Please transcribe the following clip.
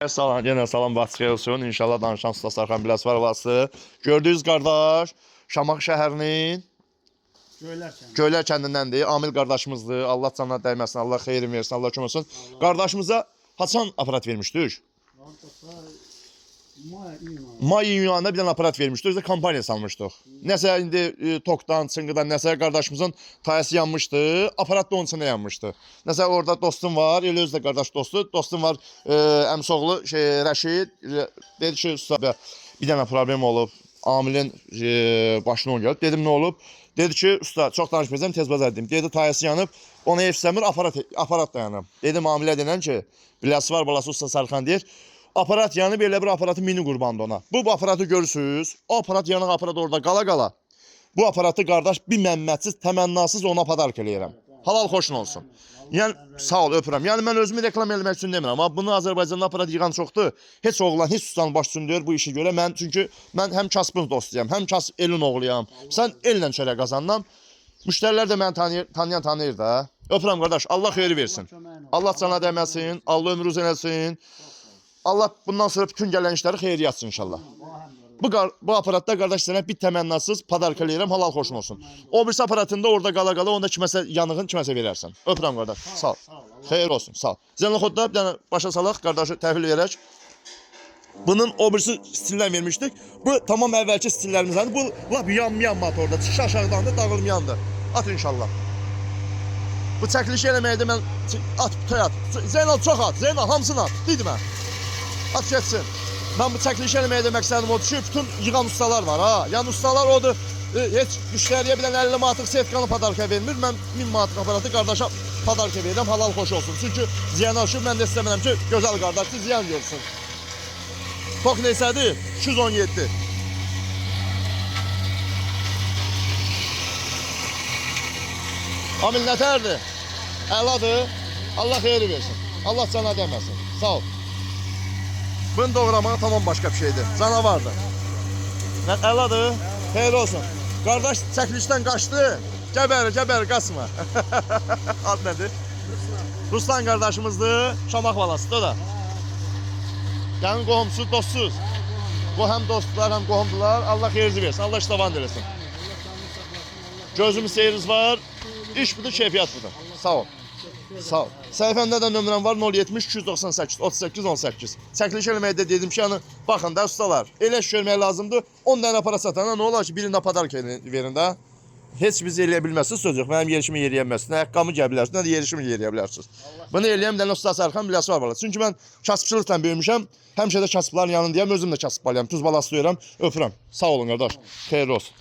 Salam, yenə salam Batıqaya olsun. İnşallah danışan Usta Sarxan Biləsvar olası. Gördüyünüz qardaş, Şamaxı şəhərinin Göylər kəndindəndir. Amil qardaşımızdır. Allah canına dəyməsin, Allah xeyrin versin, Allah kömək olsun. Qardaşımıza haçan aparat vermişdik? May iyununda bir dənə aparat vermişdik. Özdə kampaniya salmışdıq. Nəsə indi tokdan, çıngıdan nəsə qardaşımızın tayası yanmışdı. Aparat da onun içində yanmışdı. Nəsə orada dostum var, elə özü də qardaş dostu. Dostum var, əmsoğlu Rəşid. Dedi ki, usta bir dənə problem olub. Amilin başına on gəlib. Dedim, nə olub? Dedi ki, usta, çox danışmayacağım, tez bazar dedim. Dedi, tayası yanıb, ona efsəmir, aparat dayanıb. Dedim, amilə denən ki, Biləsvar balası Usta Sarxan deyir. Aparat yanıb, elə bir aparatın mini qurbandı ona. Bu aparatı görürsünüz, o aparat yanıq aparat orada qala-qala. Bu aparatı qardaş bir məmmətsiz, təmənnasız ona padark eləyirəm. Halal xoşun olsun. Yəni, sağ ol, öpürəm. Yəni, mən özümü reklam eləmək üçün demirəm. Amma bunu Azərbaycanda aparat yığan çoxdur. Heç oğlan, heç ustanın başçısını bu işi görə. Çünki mən həm kasbın dostuyam, həm kas elin oğluyam. Sən ellə çörək qazanlam. Müştərilər də məni tanıyır da. Öpürəm qardaş, Allah xeyri versin. Allah cana dəyməsin, Allah ömrü uzun eləsin. Allah bundan sonra bütün gələn işləri xeyir yatsın inşallah. Bu aparatda qardaş sənə bir təmənnasız padark eləyirəm, halal xoşun olsun. O birisi aparatında orada qala-qala, onda kiməsə yanığın kiməsə verərsən. Öpürəm qardaş, sağ ol. Xeyir olsun, sağ ol. Zənlaxodda bir dənə başa salaq, qardaşı təhvil verək. Bunun o birisi stildən vermişdik. Bu tamam əvvəlki stillərimizdən. Bu lap yanmayan motorda, çıxış aşağıdan da dağılmayandır. At inşallah. Bu çəkiliş eləməkdə mən at, toy at. Zeynal çox at, Zeynal hamısını at, deydimə. At geçsin. Ben bu çəkiliş eləməyə məqsədim odur ki, bütün yığan ustalar var ha. Yəni ustalar odur, heç müştəriyə bilən 50 manatlıq setkanı padarka vermir. Mən 1000 manatlıq aparatı qardaşa padarka verirəm, halal xoş olsun. Çünki ziyan alışıb, mən də istəmirəm ki, gözəl qardaşdır, ziyan görsün. Tok neysədir? 217. Amil nətərdir? Əladır. Allah xeyri versin. Allah cana dəyməsin. Sağ ol. Bunu doğramağı tamam başka bir şeydir. Canavardır. Əladır. Xeyir olsun. Qardaş çəkilişdən qaçdı. Gəbər, qaçma. Ad nədir? Ruslan qardaşımızdır. Şamax balasıdır o da. Yəni qohumsuz, dostsuz. Bu həm dostlar, həm qohumdular. Allah xeyirci versin. Allah iştavan versin. Gözümüz seyiriz var. İş budur, keyfiyyat budur. Sağ ol. Sağ ol. Səhifəmdə də nömrəm var 070 298 38 18. Çəkiliş eləməkdə dedim ki, yəni baxın da ustalar, elə iş görmək lazımdır. 10 dənə para satana nə olar ki, birində padark verin də. Heç biz eləyə bilməzsiniz söz yox. Mənim yerişimi yeriyəməzsiniz. Nə əqqamı gələ bilərsiniz, nə də yerişimi yeriyə bilərsiniz. Bunu eləyəm də Usta Sarxan Biləsvar balası. Çünki mən kasıbçılıqla böyümüşəm. Həmişə də kasıbların yanındayam, özüm də kasıb balıyam. Tuz balası duyuram. Öpürəm. Sağ olun qardaş. Xeyirli olsun.